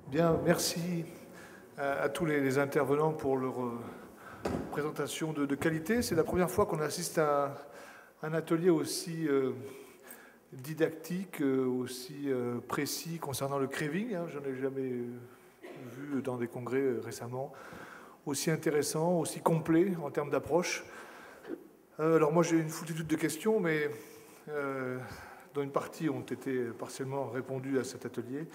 Bien, merci à tous les intervenants pour leur présentation de qualité. C'est la première fois qu'on assiste à un atelier aussi didactique, aussi précis concernant le craving. Je n'en ai jamais vu dans des congrès récemment. Aussi intéressant, aussi complet en termes d'approche. Alors moi j'ai une foultitude de questions, mais dont une partie ont été partiellement répondues à cet atelier.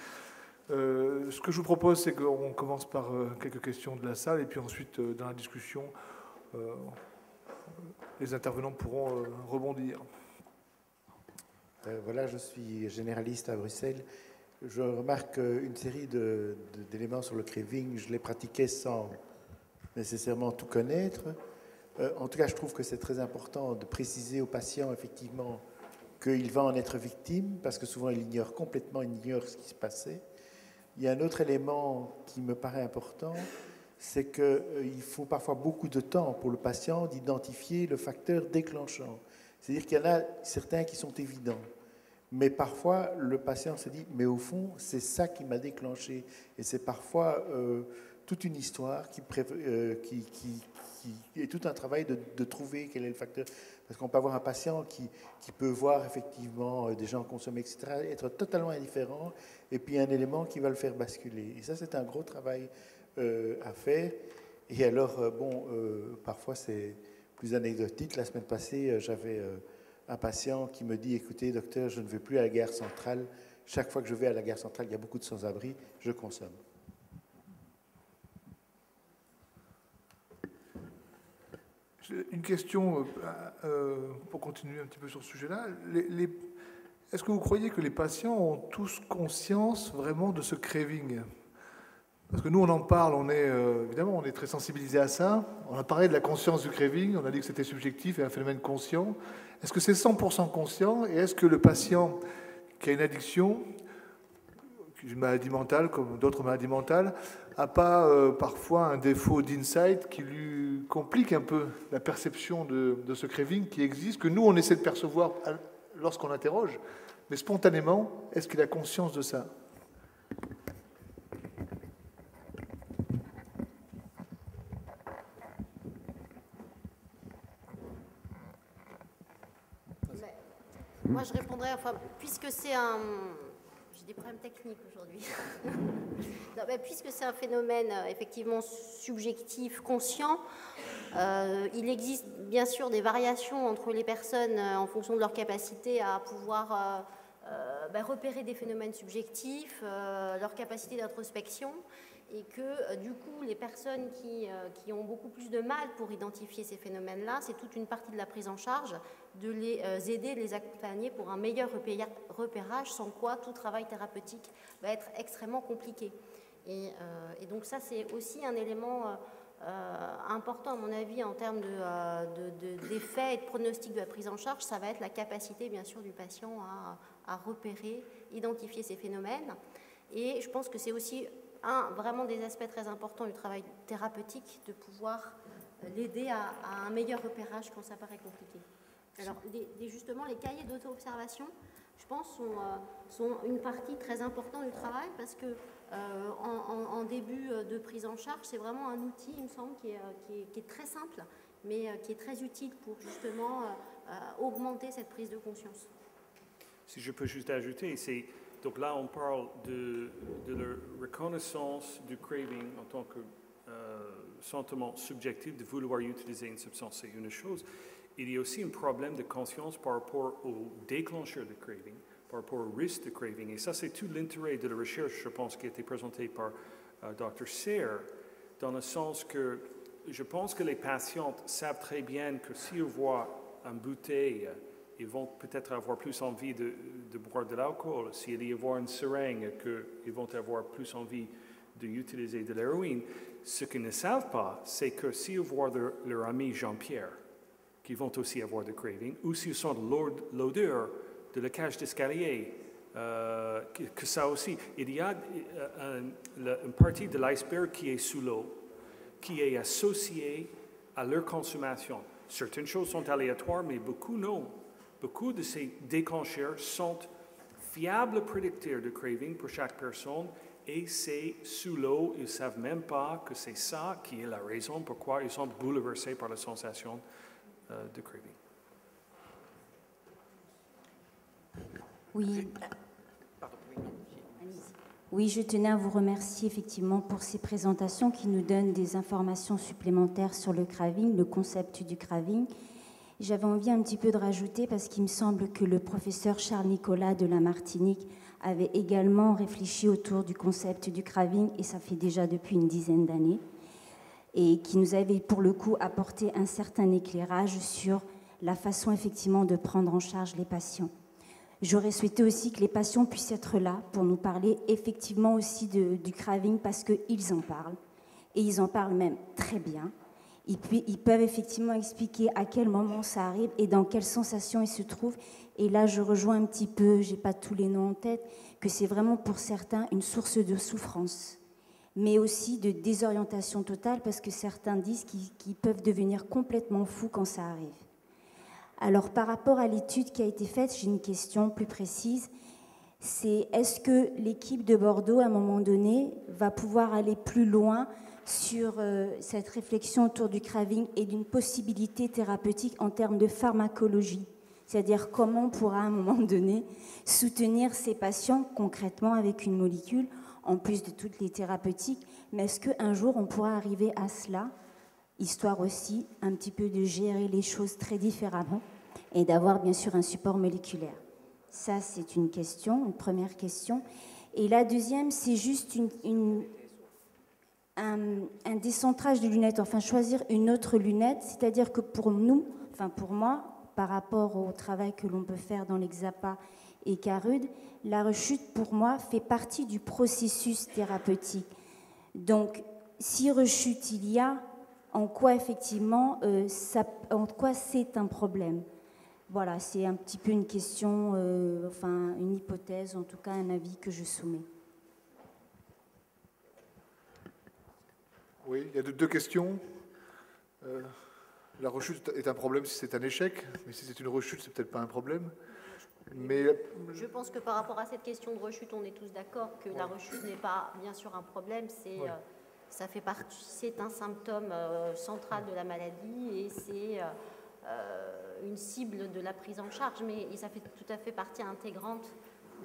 Ce que je vous propose, c'est qu'on commence par quelques questions de la salle, et puis ensuite, dans la discussion, les intervenants pourront rebondir. Voilà, je suis généraliste à Bruxelles. Je remarque une série d'éléments sur le craving. Je les pratiquais sans nécessairement tout connaître. En tout cas, je trouve que c'est très important de préciser aux patients, effectivement, qu'il va en être victime, parce que souvent, il ignore complètement, il ignore ce qui se passait. Il y a un autre élément qui me paraît important, c'est qu'il faut parfois beaucoup de temps pour le patient d'identifier le facteur déclenchant. C'est-à-dire qu'il y en a certains qui sont évidents. Mais parfois, le patient se dit, mais au fond, c'est ça qui m'a déclenché. Et c'est parfois toute une histoire qui est tout un travail de trouver quel est le facteur. Parce qu'on peut avoir un patient qui peut voir effectivement des gens consommer, etc., être totalement indifférent, et puis un élément qui va le faire basculer. Et ça, c'est un gros travail à faire. Et alors, parfois, c'est plus anecdotique. La semaine passée, j'avais un patient qui me dit, écoutez, docteur, je ne vais plus à la gare centrale. Chaque fois que je vais à la gare centrale, il y a beaucoup de sans-abri, je consomme. Une question pour continuer un petit peu sur ce sujet-là. Est-ce que vous croyez que les patients ont tous conscience vraiment de ce craving ? Parce que nous, on en parle, évidemment, on est très sensibilisé à ça. On a parlé de la conscience du craving, on a dit que c'était subjectif et un phénomène conscient. Est-ce que c'est 100% conscient ? Et est-ce que le patient qui a une addiction, une maladie mentale comme d'autres maladies mentales, n'a pas parfois un défaut d'insight qui lui complique un peu la perception de ce craving qui existe, que nous, on essaie de percevoir lorsqu'on interroge, mais spontanément, est-ce qu'il a conscience de ça ? Moi, je répondrais, puisque c'est un... J'ai des problèmes techniques aujourd'hui. Puisque c'est un phénomène effectivement subjectif, conscient, il existe bien sûr des variations entre les personnes en fonction de leur capacité à pouvoir repérer des phénomènes subjectifs, leur capacité d'introspection, et que du coup les personnes qui ont beaucoup plus de mal pour identifier ces phénomènes-là, c'est toute une partie de la prise en charge de les aider, de les accompagner pour un meilleur repérage, sans quoi tout travail thérapeutique va être extrêmement compliqué. Et donc ça, c'est aussi un élément important, à mon avis, en termes d'effets et de pronostic de la prise en charge. Ça va être la capacité, bien sûr, du patient à repérer, identifier ces phénomènes. Et je pense que c'est aussi vraiment des aspects très importants du travail thérapeutique, de pouvoir l'aider à un meilleur repérage quand ça paraît compliqué. Alors, justement, les cahiers d'auto-observation, je pense, sont une partie très importante du travail, parce que en début de prise en charge, c'est vraiment un outil, il me semble, qui est très simple, mais qui est très utile pour justement augmenter cette prise de conscience. Si je peux juste ajouter, donc là on parle de la reconnaissance du craving en tant que sentiment subjectif de vouloir utiliser une substance, c'est une chose. Il y a aussi un problème de conscience par rapport au déclencheur de craving, par rapport au risque de craving. Et ça, c'est tout l'intérêt de la recherche, je pense, qui a été présentée par Dr. Sayre, dans le sens que je pense que les patientes savent très bien que s'ils voient une bouteille, ils vont peut-être avoir plus envie de boire de l'alcool. S'il y a une seringue, ils vont avoir plus envie d'utiliser de l'héroïne. Ce qu'ils ne savent pas, c'est que s'ils voient leur ami Jean-Pierre, qui vont aussi avoir de craving, ou s'ils sentent l'odeur de la cage d'escalier, que ça aussi. Il y a une partie de l'iceberg qui est sous l'eau, qui est associée à leur consommation. Certaines choses sont aléatoires, mais beaucoup non. Beaucoup de ces déclencheurs sont fiables prédicteurs de craving pour chaque personne, et c'est sous l'eau, ils ne savent même pas que c'est ça qui est la raison pourquoi ils sont bouleversés par la sensation de craving. Oui. Oui, je tenais à vous remercier effectivement pour ces présentations qui nous donnent des informations supplémentaires sur le craving, le concept du craving. J'avais envie un petit peu de rajouter parce qu'il me semble que le professeur Charles Nicolas de la Martinique avait également réfléchi autour du concept du craving, et ça fait déjà depuis une dizaine d'années, et qui nous avait pour le coup apporté un certain éclairage sur la façon effectivement de prendre en charge les patients. J'aurais souhaité aussi que les patients puissent être là pour nous parler effectivement aussi du craving parce qu'ils en parlent, et ils en parlent même très bien. Ils peuvent effectivement expliquer à quel moment ça arrive et dans quelles sensations ils se trouvent. Et là, je rejoins un petit peu, je n'ai pas tous les noms en tête, que c'est vraiment pour certains une source de souffrance, mais aussi de désorientation totale parce que certains disent qu'ils peuvent devenir complètement fous quand ça arrive. Alors, par rapport à l'étude qui a été faite, j'ai une question plus précise. C'est est-ce que l'équipe de Bordeaux, à un moment donné, va pouvoir aller plus loin sur cette réflexion autour du craving et d'une possibilité thérapeutique en termes de pharmacologie? C'est-à-dire comment on pourra, à un moment donné, soutenir ces patients concrètement avec une molécule, en plus de toutes les thérapeutiques. Mais est-ce qu'un jour, on pourra arriver à cela, histoire aussi un petit peu de gérer les choses très différemment et d'avoir bien sûr un support moléculaire? Ça, c'est une question, une première question. Et la deuxième, c'est juste un décentrage de lunettes, enfin choisir une autre lunette, c'est-à-dire que pour nous, enfin pour moi, par rapport au travail que l'on peut faire dans l'Exapa et Carude, la rechute pour moi fait partie du processus thérapeutique. Donc, si rechute il y a, en quoi effectivement, en quoi c'est un problème? Voilà, c'est un petit peu une question, enfin une hypothèse, en tout cas un avis que je soumets. Oui, il y a deux questions. La rechute est un problème si c'est un échec, mais si c'est une rechute, c'est peut-être pas un problème. Mais je pense que par rapport à cette question de rechute, on est tous d'accord que la rechute n'est pas bien sûr un problème, ça fait partie, c'est un symptôme central de la maladie et c'est une cible de la prise en charge, mais ça fait tout à fait partie intégrante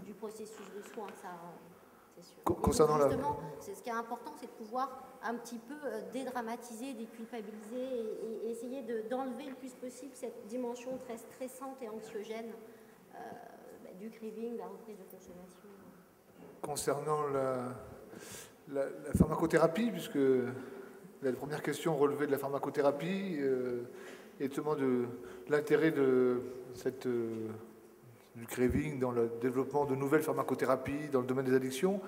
du processus de soins, ça. Concernant donc, justement, ce qui est important, c'est de pouvoir un petit peu dédramatiser, déculpabiliser et essayer d'enlever le plus possible cette dimension très stressante et anxiogène du craving, de la reprise de consommation. Concernant la pharmacothérapie, puisque la première question relevait de la pharmacothérapie, et notamment de l'intérêt de du craving dans le développement de nouvelles pharmacothérapies dans le domaine des addictions.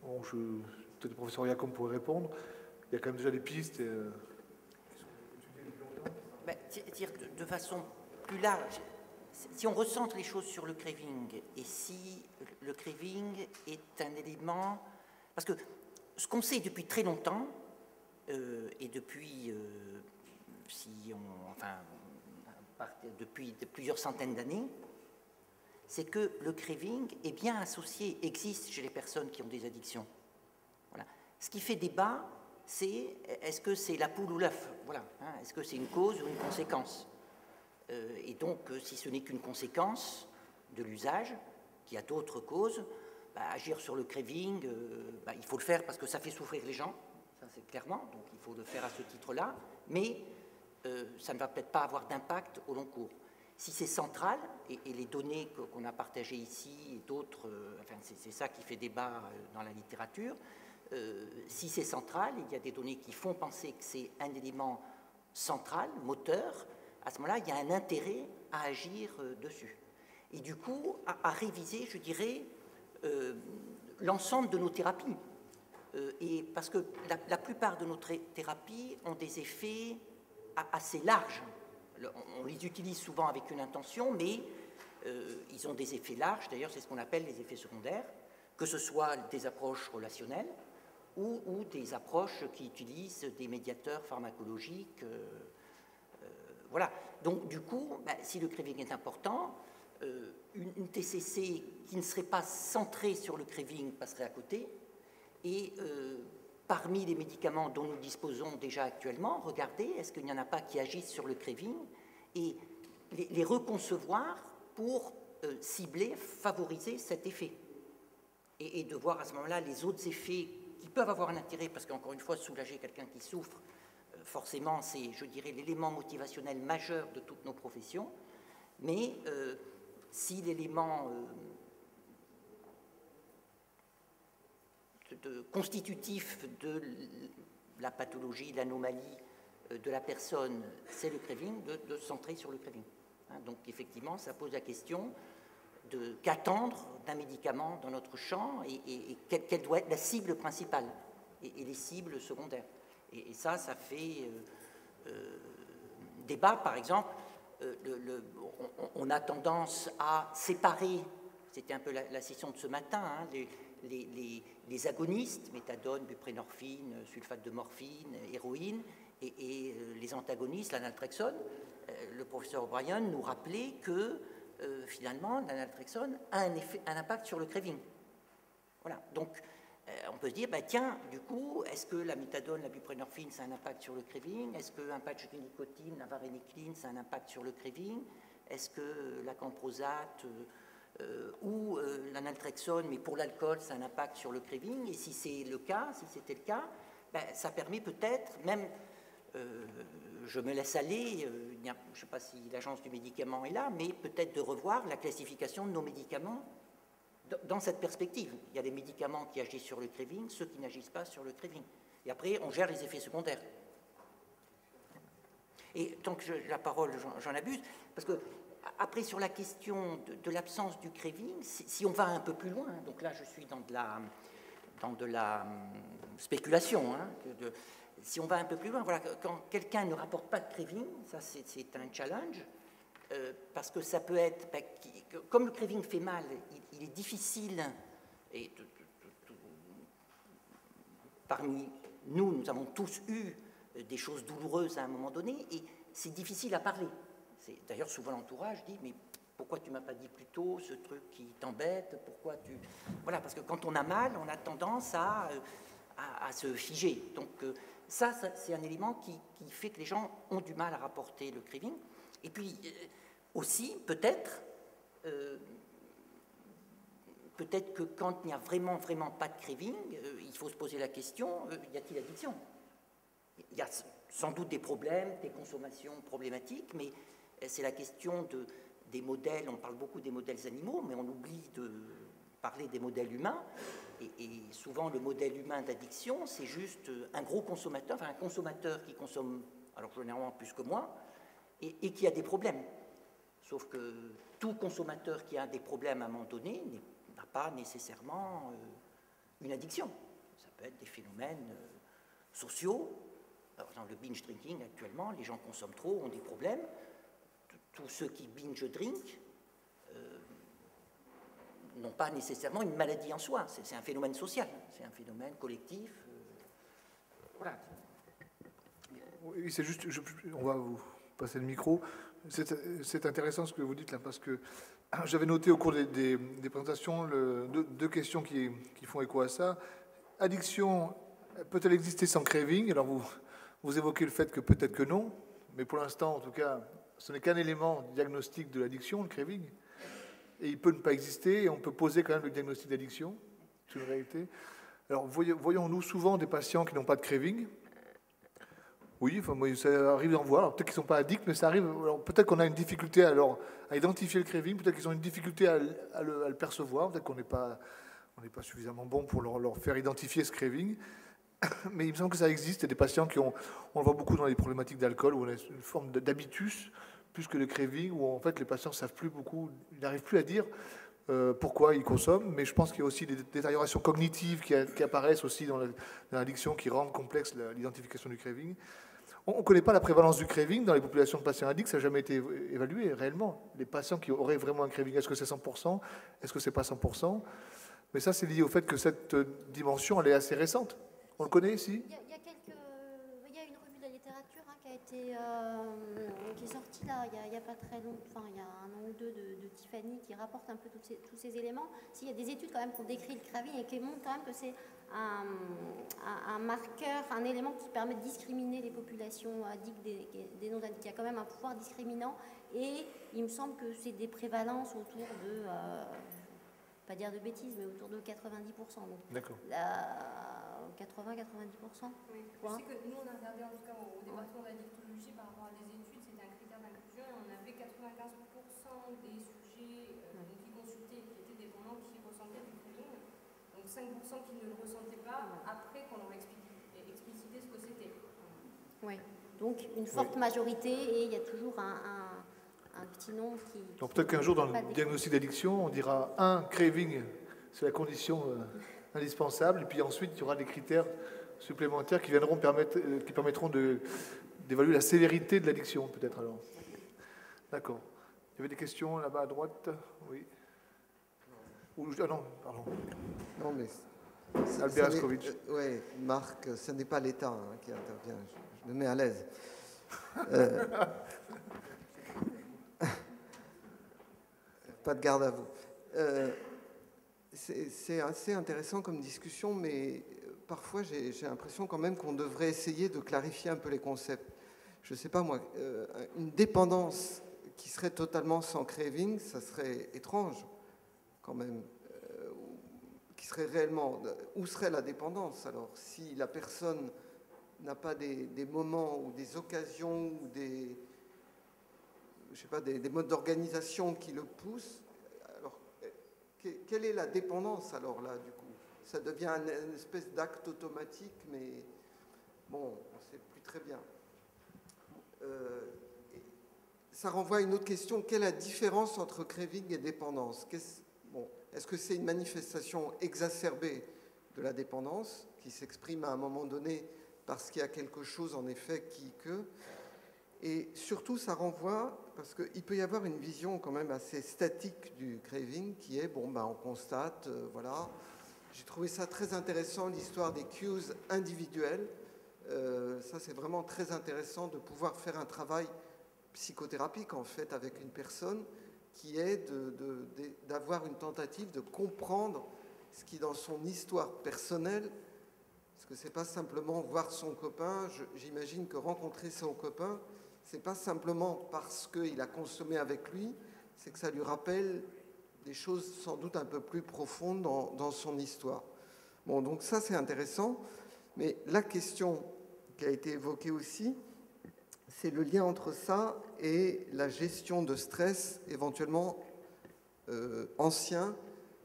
Bon, peut-être le professeur Yacom pourrait répondre. Il y a quand même déjà des pistes. De façon plus large, si on recentre les choses sur le craving, et si le craving est un élément... Parce que ce qu'on sait depuis très longtemps, et depuis, depuis plusieurs centaines d'années, c'est que le craving est bien associé, existe chez les personnes qui ont des addictions. Voilà. Ce qui fait débat, c'est est-ce que c'est la poule ou l'œuf? Voilà. Hein, est-ce que c'est une cause ou une conséquence? Et donc, si ce n'est qu'une conséquence de l'usage, qu'il y a d'autres causes, agir sur le craving, il faut le faire parce que ça fait souffrir les gens, ça c'est clairement, donc il faut le faire à ce titre-là, mais ça ne va peut-être pas avoir d'impact au long cours. Si c'est central, et les données qu'on a partagées ici et d'autres, c'est ça qui fait débat dans la littérature, si c'est central, il y a des données qui font penser que c'est un élément central, moteur, à ce moment-là, il y a un intérêt à agir dessus. Et du coup, à réviser, je dirais, l'ensemble de nos thérapies. Et parce que la plupart de nos thérapies ont des effets assez larges. On les utilise souvent avec une intention, mais ils ont des effets larges. D'ailleurs, c'est ce qu'on appelle les effets secondaires, que ce soit des approches relationnelles ou des approches qui utilisent des médiateurs pharmacologiques. Voilà. Donc, du coup, si le craving est important, une TCC qui ne serait pas centrée sur le craving passerait à côté. Et parmi les médicaments dont nous disposons déjà actuellement, regardez, est-ce qu'il n'y en a pas qui agissent sur le craving et les reconcevoir pour cibler, favoriser cet effet. Et de voir à ce moment-là les autres effets qui peuvent avoir un intérêt, parce qu'encore une fois, soulager quelqu'un qui souffre, forcément, c'est, je dirais, l'élément motivationnel majeur de toutes nos professions. Mais si l'élément constitutif de la pathologie, l'anomalie de la personne, c'est le craving, de se centrer sur le craving. Hein, donc effectivement, ça pose la question de qu'attendre d'un médicament dans notre champ et quelle doit être la cible principale et les cibles secondaires. Et ça fait débat. Par exemple, on a tendance à séparer, c'était un peu la session de ce matin, hein, les agonistes, méthadone, buprenorphine, sulfate de morphine, héroïne, et les antagonistes, l'analtrexone. Le professeur O'Brien nous rappelait que finalement, l'analtrexone a un impact sur le craving. Voilà, donc on peut se dire, bah, tiens, du coup, est-ce que la méthadone, la buprenorphine, ça a un impact sur le craving? Est-ce qu'un patch de nicotine, la varénicline, ça a un impact sur le craving? Est-ce que la camprosate ou l'analtrexone, mais pour l'alcool, ça a un impact sur le craving? Et si c'est le cas, si c'était le cas, ben, ça permet peut-être, même, je me laisse aller, je ne sais pas si l'agence du médicament est là, mais peut-être de revoir la classification de nos médicaments dans cette perspective. Il y a des médicaments qui agissent sur le craving, ceux qui n'agissent pas sur le craving. Et après, on gère les effets secondaires. Et tant que j'ai la parole, j'en abuse, parce que après, sur la question de l'absence du craving, si on va un peu plus loin, donc là, je suis dans de la spéculation, hein, si on va un peu plus loin, voilà, quand quelqu'un ne rapporte pas de craving, ça c'est un challenge, parce que ça peut être, comme le craving fait mal, il est difficile, et parmi nous, nous avons tous eu des choses douloureuses à un moment donné, et c'est difficile à parler. D'ailleurs, souvent l'entourage dit, mais pourquoi tu ne m'as pas dit plus tôt ce truc qui t'embête? Pourquoi tu... Voilà, parce que quand on a mal, on a tendance à se figer. Donc ça c'est un élément qui fait que les gens ont du mal à rapporter le craving. Et puis aussi, peut-être que quand il n'y a vraiment pas de craving, il faut se poser la question, y a-t-il addiction? Il y a sans doute des problèmes, des consommations problématiques, mais c'est la question des modèles. On parle beaucoup des modèles animaux, mais on oublie de parler des modèles humains. Et souvent, le modèle humain d'addiction, c'est juste un gros consommateur, enfin un consommateur qui consomme, alors généralement plus que moi, et qui a des problèmes. Sauf que tout consommateur qui a des problèmes à un moment donné n'a pas nécessairement une addiction. Ça peut être des phénomènes sociaux. Alors, dans le binge drinking, actuellement, les gens consomment trop, ont des problèmes. Tous ceux qui binge drink n'ont pas nécessairement une maladie en soi. C'est un phénomène social, c'est un phénomène collectif. Voilà. Oui, c'est juste, on va vous passer le micro. C'est intéressant ce que vous dites là, parce que j'avais noté au cours des présentations deux questions qui font écho à ça. Addiction, peut-elle exister sans craving? Alors vous évoquez le fait que peut-être que non, mais pour l'instant, en tout cas, ce n'est qu'un élément diagnostique de l'addiction, le craving. Et il peut ne pas exister, et on peut poser quand même le diagnostic d'addiction, c'est une réalité. Alors, voyons-nous souvent des patients qui n'ont pas de craving? Oui, enfin, ça arrive d'en voir. Peut-être qu'ils ne sont pas addicts, mais ça arrive. Peut-être qu'on a une difficulté à identifier le craving, peut-être qu'ils ont une difficulté à le percevoir, peut-être qu'on n'est pas suffisamment bon pour leur faire identifier ce craving. Mais il me semble que ça existe. Il y a des patients on le voit beaucoup dans les problématiques d'alcool, où on a une forme d'habitus, plus que le craving, où en fait les patients ne savent plus beaucoup, ils n'arrivent plus à dire pourquoi ils consomment, mais je pense qu'il y a aussi des détériorations cognitives qui apparaissent aussi dans l'addiction, qui rendent complexe l'identification du craving. On ne connaît pas la prévalence du craving dans les populations de patients addicts, ça n'a jamais été évalué réellement. Les patients qui auraient vraiment un craving, est-ce que c'est 100%? Est-ce que c'est pas 100%? Mais ça, c'est lié au fait que cette dimension, elle est assez récente. On le connaît ici? Il y a une revue de la littérature qui est sorti là, il n'y a pas très longtemps, enfin il y a un an ou deux de Tiffany qui rapporte un peu tous ces éléments. S'il y a des études quand même qui ont décrit le craving et qui montrent quand même que c'est un marqueur, un élément qui permet de discriminer les populations addictes des non-addicts. Il y a quand même un pouvoir discriminant et il me semble que c'est des prévalences autour de, pas dire de bêtises, mais autour de 90%. D'accord. 80-90%. Oui. Je sais que nous, on a regardé en tout cas au département d'addictologie par rapport à des études, c'était un critère d'inclusion, et on avait 95% des sujets qui consultaient, qui étaient dépendants, qui ressentaient du craving, donc 5% qui ne le ressentaient pas, après qu'on leur explicité ce que c'était. Oui, donc une forte majorité, et il y a toujours un petit nombre qui... Donc peut-être qu'un jour, dans le diagnostic d'addiction, on dira craving, c'est la condition indispensable, et puis ensuite, il y aura des critères supplémentaires qui permettront d'évaluer la sévérité de l'addiction, peut-être alors. D'accord. Il y avait des questions là-bas à droite? Oui. Ah non, pardon. Non, mais... Albert Askovic. Oui, Marc, ce n'est pas l'État qui intervient. Je me mets à l'aise. Pas de garde à vous. C'est assez intéressant comme discussion, mais parfois j'ai l'impression quand même qu'on devrait essayer de clarifier un peu les concepts. Je ne sais pas moi, une dépendance qui serait totalement sans craving, ça serait étrange quand même. Qui serait réellement... Où serait la dépendance alors? Si la personne n'a pas des moments ou des occasions ou des... Je sais pas, des modes d'organisation qui le poussent, alors quelle est la dépendance alors là du coup? Ça devient une espèce d'acte automatique, mais bon, on ne sait plus très bien. Ça renvoie à une autre question, quelle est la différence entre craving et dépendance? Est-ce que c'est une manifestation exacerbée de la dépendance qui s'exprime à un moment donné parce qu'il y a quelque chose en effet et surtout, ça renvoie, parce qu'il peut y avoir une vision quand même assez statique du craving, qui est, on constate, voilà. J'ai trouvé ça très intéressant, l'histoire des cues individuelles. Ça, c'est vraiment très intéressant de pouvoir faire un travail psychothérapique, en fait, avec une personne, qui est d'avoir une tentative de comprendre ce qui, dans son histoire personnelle, parce que c'est pas simplement voir son copain, j'imagine que rencontrer son copain, c'est pas simplement parce qu'il a consommé avec lui, c'est que ça lui rappelle des choses sans doute un peu plus profondes dans son histoire. Bon, donc ça c'est intéressant, mais la question qui a été évoquée aussi, c'est le lien entre ça et la gestion de stress éventuellement anciens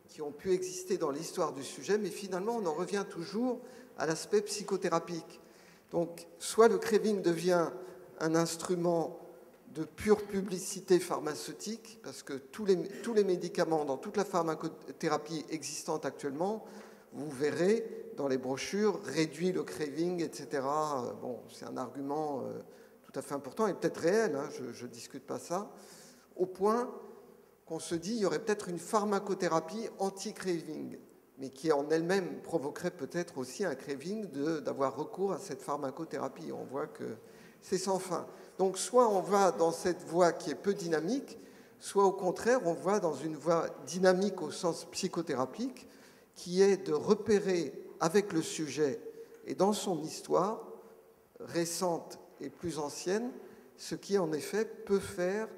qui ont pu exister dans l'histoire du sujet, mais finalement on en revient toujours à l'aspect psychothérapique. Donc soit le craving devient un instrument de pure publicité pharmaceutique, parce que tous les médicaments dans toute la pharmacothérapie existante actuellement, vous verrez dans les brochures, réduit le craving, etc. Bon, c'est un argument tout à fait important et peut-être réel, hein, je ne discute pas ça, au point qu'on se dit il y aurait peut-être une pharmacothérapie anti-craving, mais qui en elle-même provoquerait peut-être aussi un craving d'avoir recours à cette pharmacothérapie. On voit que c'est sans fin. Donc soit on va dans cette voie qui est peu dynamique, soit au contraire on va dans une voie dynamique au sens psychothérapique, qui est de repérer avec le sujet et dans son histoire récente et plus ancienne, ce qui en effet peut faire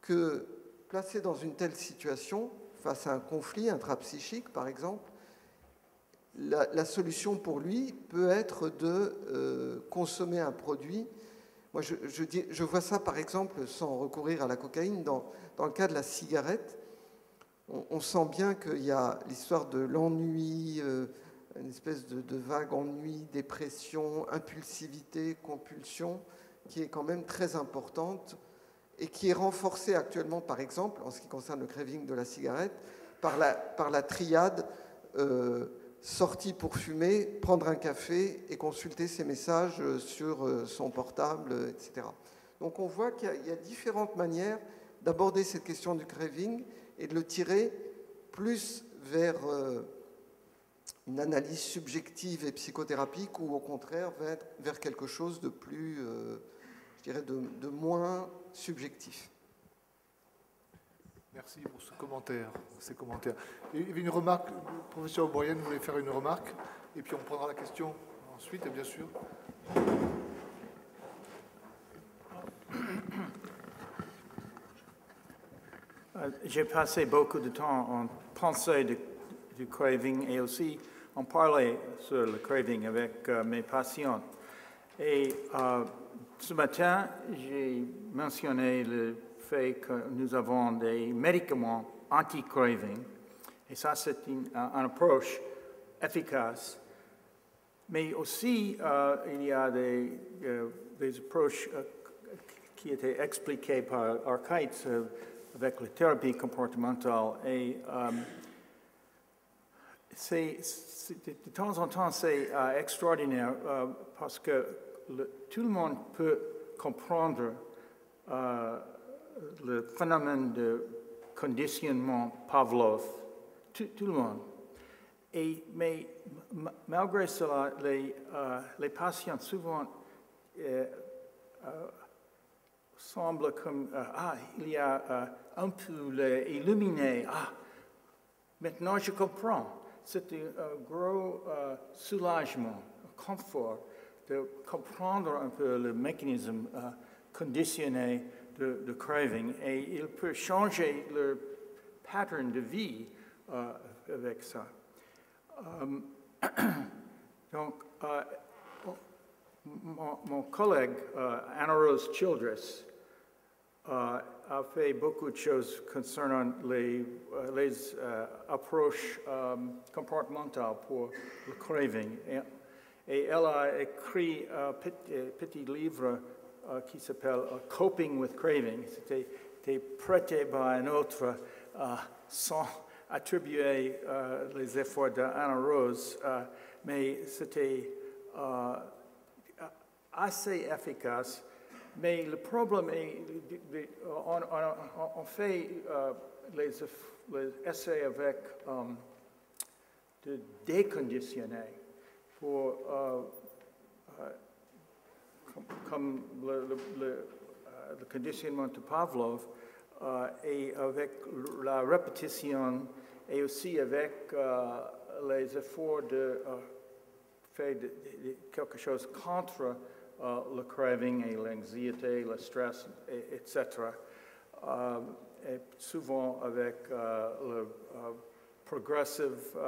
que, placé dans une telle situation, face à un conflit intrapsychique par exemple, la solution pour lui peut être de consommer un produit. Moi, je vois ça, par exemple, sans recourir à la cocaïne, dans le cas de la cigarette. On sent bien qu'il y a l'histoire de l'ennui, une espèce de vague ennui, dépression, impulsivité, compulsion, qui est quand même très importante et qui est renforcée actuellement, par exemple, en ce qui concerne le craving de la cigarette, par la triade sortie pour fumer, prendre un café et consulter ses messages sur son portable, etc. Donc on voit qu'il y a différentes manières d'aborder cette question du craving et de le tirer plus vers une analyse subjective et psychothérapique ou au contraire vers quelque chose de plus, je dirais, de moins subjectif. Merci pour ces commentaires. Il y avait une remarque, le professeur O'Brien voulait faire une remarque, et puis on prendra la question ensuite, bien sûr. J'ai passé beaucoup de temps en pensée du craving et aussi en parler sur le craving avec mes patients. Et ce matin, j'ai mentionné le fait que nous avons des médicaments anti-craving. Et ça, c'est une approche efficace. Mais aussi, il y a des approches qui étaient expliquées par Arcade avec la thérapie comportementale. Et de temps en temps, c'est extraordinaire parce que tout le monde peut comprendre le phénomène de conditionnement Pavlov, tout le monde. Mais malgré cela, les patients souvent semblent comme il y a un peu illuminé. Maintenant je comprends. C'est un gros soulagement, un confort de comprendre un peu le mécanisme conditionné de craving et il peut changer le pattern de vie avec ça. Donc, mon collègue Anna-Rose Childress a fait beaucoup de choses concernant les approches comportementales pour le craving. Et elle a écrit un petit livre qui s'appelle Coping with Craving. C'était prêté par un autre sans attribuer les efforts d'Anna Rose, mais c'était assez efficace. Mais le problème est, on fait les essais avec de déconditionner pour comme le conditionnement de Pavlov et avec la répétition et aussi avec les efforts de faire quelque chose contre le craving et l'anxiété, le stress, etc. Et souvent avec le progressive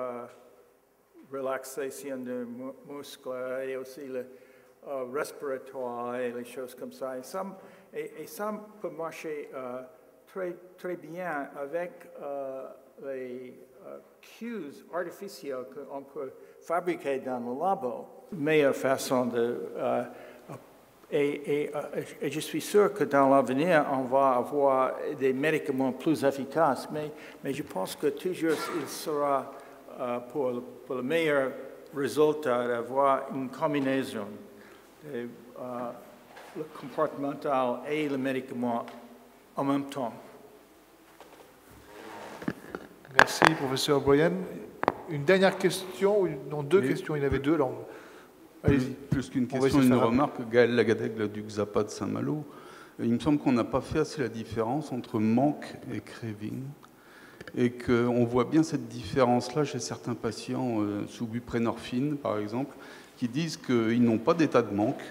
relaxation des muscles et aussi le respiratoire et les choses comme ça. Et ça peut marcher très bien avec les cues artificiels qu'on peut fabriquer dans le labo. Meilleure façon de... Et je suis sûr que dans l'avenir, on va avoir des médicaments plus efficaces, mais je pense que toujours il sera pour le meilleur résultat d'avoir une combinaison de le comportemental et le médicament en même temps. Merci, professeur O'Brien. Une dernière question, non, deux questions, il y en avait deux. Allez-y. Plus qu'une question, une remarque, Gaël Lagadègle du XAPA de Saint-Malo. Il me semble qu'on n'a pas fait assez la différence entre manque et craving, et qu'on voit bien cette différence-là chez certains patients sous buprenorphine, par exemple, qui disent qu'ils n'ont pas d'état de manque,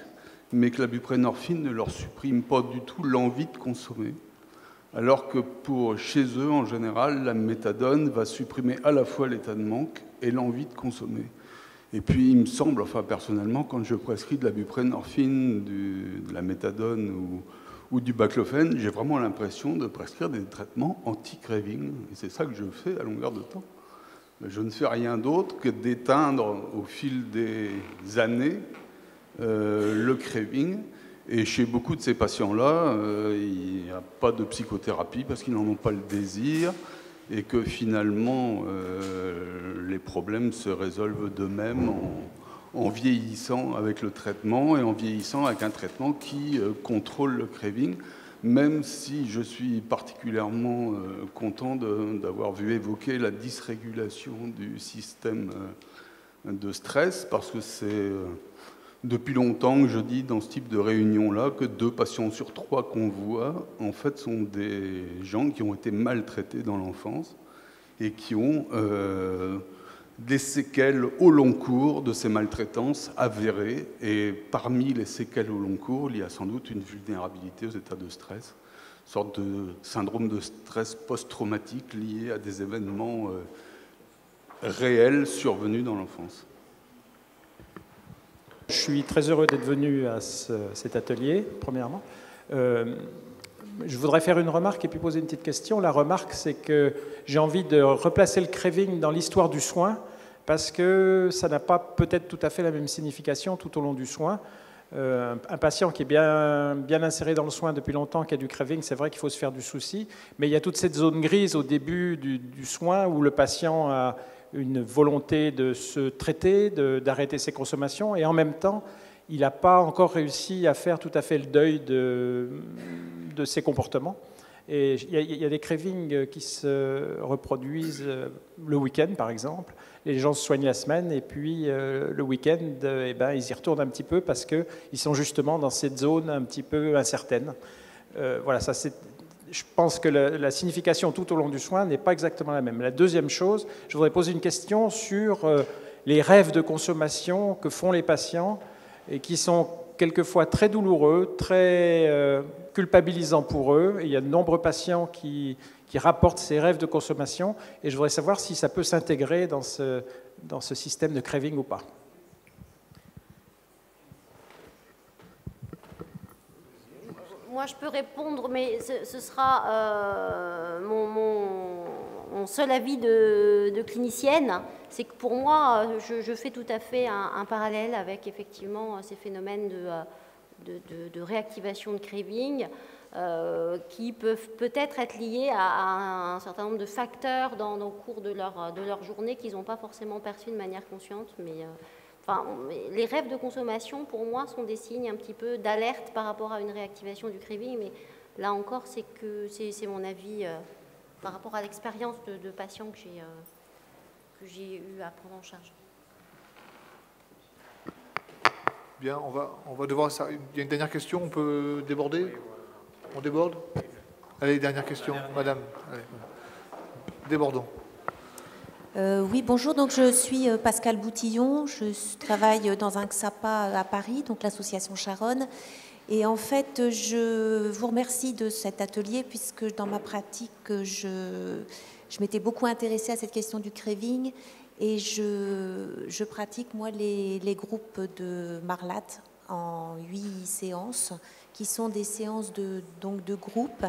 mais que la buprenorphine ne leur supprime pas du tout l'envie de consommer. Alors que chez eux, en général, la méthadone va supprimer à la fois l'état de manque et l'envie de consommer. Et puis, il me semble, enfin personnellement, quand je prescris de la buprenorphine, de la méthadone ou du baclofène, j'ai vraiment l'impression de prescrire des traitements anti-craving. Et c'est ça que je fais à longueur de temps. Je ne fais rien d'autre que d'éteindre au fil des années le craving. Et chez beaucoup de ces patients-là, il n'y a pas de psychothérapie parce qu'ils n'en ont pas le désir et que finalement, les problèmes se résolvent d'eux-mêmes en vieillissant avec le traitement et en vieillissant avec un traitement qui contrôle le craving, même si je suis particulièrement content d'avoir vu évoquer la dysrégulation du système de stress parce que c'est... depuis longtemps que je dis dans ce type de réunion-là que 2 patients sur 3 qu'on voit, en fait, sont des gens qui ont été maltraités dans l'enfance et qui ont des séquelles au long cours de ces maltraitances avérées. Et parmi les séquelles au long cours, il y a sans doute une vulnérabilité aux états de stress, une sorte de syndrome de stress post-traumatique lié à des événements réels survenus dans l'enfance. Je suis très heureux d'être venu à cet atelier, premièrement. Je voudrais faire une remarque et puis poser une petite question. La remarque, c'est que j'ai envie de replacer le craving dans l'histoire du soin, parce que ça n'a pas peut-être tout à fait la même signification tout au long du soin. Un patient qui est bien inséré dans le soin depuis longtemps, qui a du craving, c'est vrai qu'il faut se faire du souci, mais il y a toute cette zone grise au début du soin où le patient a une volonté de se traiter, d'arrêter ses consommations, et en même temps, il n'a pas encore réussi à faire tout à fait le deuil de ses comportements. Et il y a des cravings qui se reproduisent le week-end, par exemple. Les gens se soignent la semaine, et puis le week-end, ils y retournent un petit peu parce qu'ils sont justement dans cette zone un petit peu incertaine. Voilà, ça c'est... Je pense que la signification tout au long du soin n'est pas exactement la même. La deuxième chose, je voudrais poser une question sur les rêves de consommation que font les patients et qui sont quelquefois très douloureux, très culpabilisants pour eux. Et il y a de nombreux patients qui rapportent ces rêves de consommation et je voudrais savoir si ça peut s'intégrer dans ce système de craving ou pas. Moi, je peux répondre, mais ce sera mon seul avis de clinicienne. C'est que pour moi, je fais tout à fait un parallèle avec effectivement ces phénomènes de réactivation de craving qui peuvent peut-être être liés à un certain nombre de facteurs au cours de leur journée qu'ils n'ont pas forcément perçus de manière consciente, mais... les rêves de consommation, pour moi, sont des signes un petit peu d'alerte par rapport à une réactivation du craving, mais là encore, c'est mon avis par rapport à l'expérience de patients que j'ai eu à prendre en charge. Bien, on va devoir... Il y a une dernière question, on peut déborder? On déborde? Allez, dernière question, madame. Allez. Débordons. Oui, bonjour. Donc, je suis Pascal Boutillon. Je travaille dans un XAPA à Paris, donc l'association Charonne. Et en fait, je vous remercie de cet atelier puisque dans ma pratique, je m'étais beaucoup intéressée à cette question du craving et je pratique, moi, les groupes de Marlat en 8 séances qui sont des séances de groupe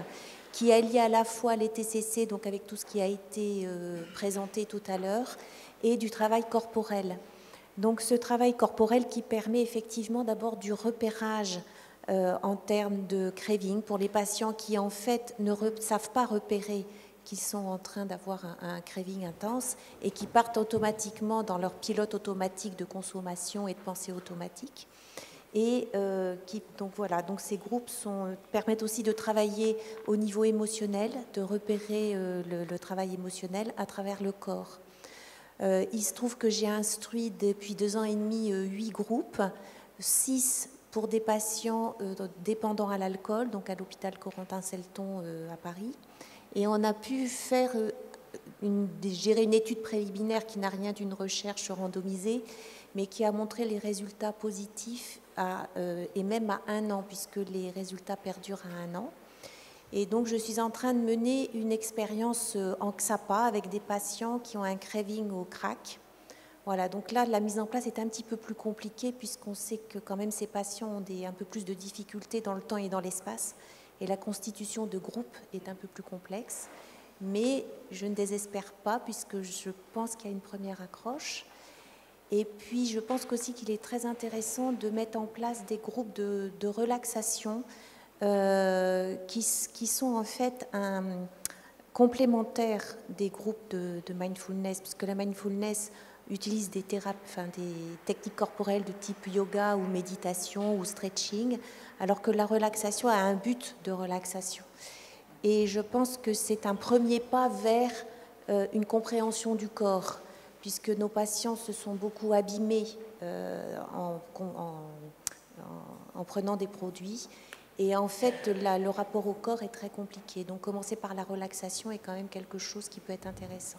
qui allie à la fois les TCC, donc avec tout ce qui a été présenté tout à l'heure, et du travail corporel. Donc ce travail corporel qui permet effectivement d'abord du repérage en termes de craving pour les patients qui en fait ne savent pas repérer qu'ils sont en train d'avoir un craving intense et qui partent automatiquement dans leur pilote automatique de consommation et de pensée automatique. Et donc ces groupes permettent aussi de travailler au niveau émotionnel, de repérer le travail émotionnel à travers le corps. Il se trouve que j'ai instruit depuis 2 ans et demi 8 groupes, 6 pour des patients dépendants à l'alcool, donc à l'hôpital Corentin-Selton à Paris. Et on a pu gérer une étude préliminaire qui n'a rien d'une recherche randomisée, mais qui a montré les résultats positifs et même à 1 an, puisque les résultats perdurent à 1 an. Et donc, je suis en train de mener une expérience en XAPA avec des patients qui ont un craving au crack. Voilà, donc là, la mise en place est un petit peu plus compliquée, puisqu'on sait que quand même ces patients ont un peu plus de difficultés dans le temps et dans l'espace, et la constitution de groupe est un peu plus complexe. Mais je ne désespère pas, puisque je pense qu'il y a une première accroche. Et puis, je pense aussi qu'il est très intéressant de mettre en place des groupes de relaxation qui sont en fait complémentaires des groupes de mindfulness, puisque la mindfulness utilise des techniques corporelles de type yoga ou méditation ou stretching, alors que la relaxation a un but de relaxation. Et je pense que c'est un premier pas vers une compréhension du corps, puisque nos patients se sont beaucoup abîmés en prenant des produits. Et en fait, le rapport au corps est très compliqué. Donc, commencer par la relaxation est quand même quelque chose qui peut être intéressant.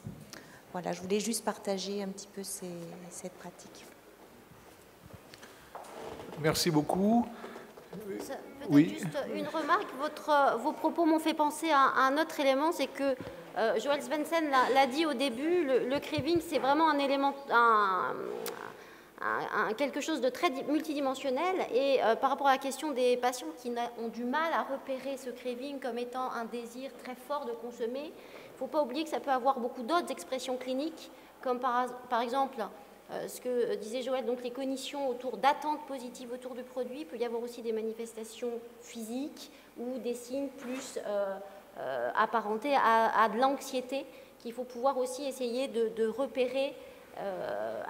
Voilà, je voulais juste partager un petit peu cette pratique. Merci beaucoup. Peut-être Oui. juste une remarque. Vos propos m'ont fait penser à un autre élément, c'est que Joël Svendsen l'a dit au début, le craving, c'est vraiment un élément, quelque chose de très multidimensionnel. Et par rapport à la question des patients qui ont du mal à repérer ce craving comme étant un désir très fort de consommer, il ne faut pas oublier que ça peut avoir beaucoup d'autres expressions cliniques, comme par exemple ce que disait Joël, donc les cognitions autour d'attentes positives autour du produit. Il peut y avoir aussi des manifestations physiques ou des signes plus apparentés à de l'anxiété qu'il faut pouvoir aussi essayer de repérer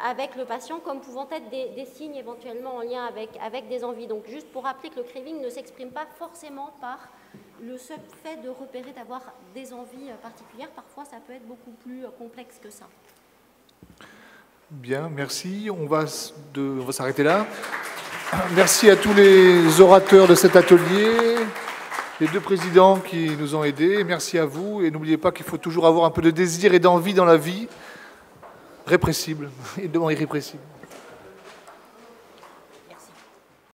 avec le patient comme pouvant être des signes éventuellement en lien avec des envies. Donc juste pour rappeler que le craving ne s'exprime pas forcément par le seul fait de repérer, d'avoir des envies particulières. Parfois ça peut être beaucoup plus complexe que ça. Bien, merci. On va s'arrêter là. Merci à tous les orateurs de cet atelier, les deux présidents qui nous ont aidés. Merci à vous. Et n'oubliez pas qu'il faut toujours avoir un peu de désir et d'envie dans la vie, répressible et irrépressible.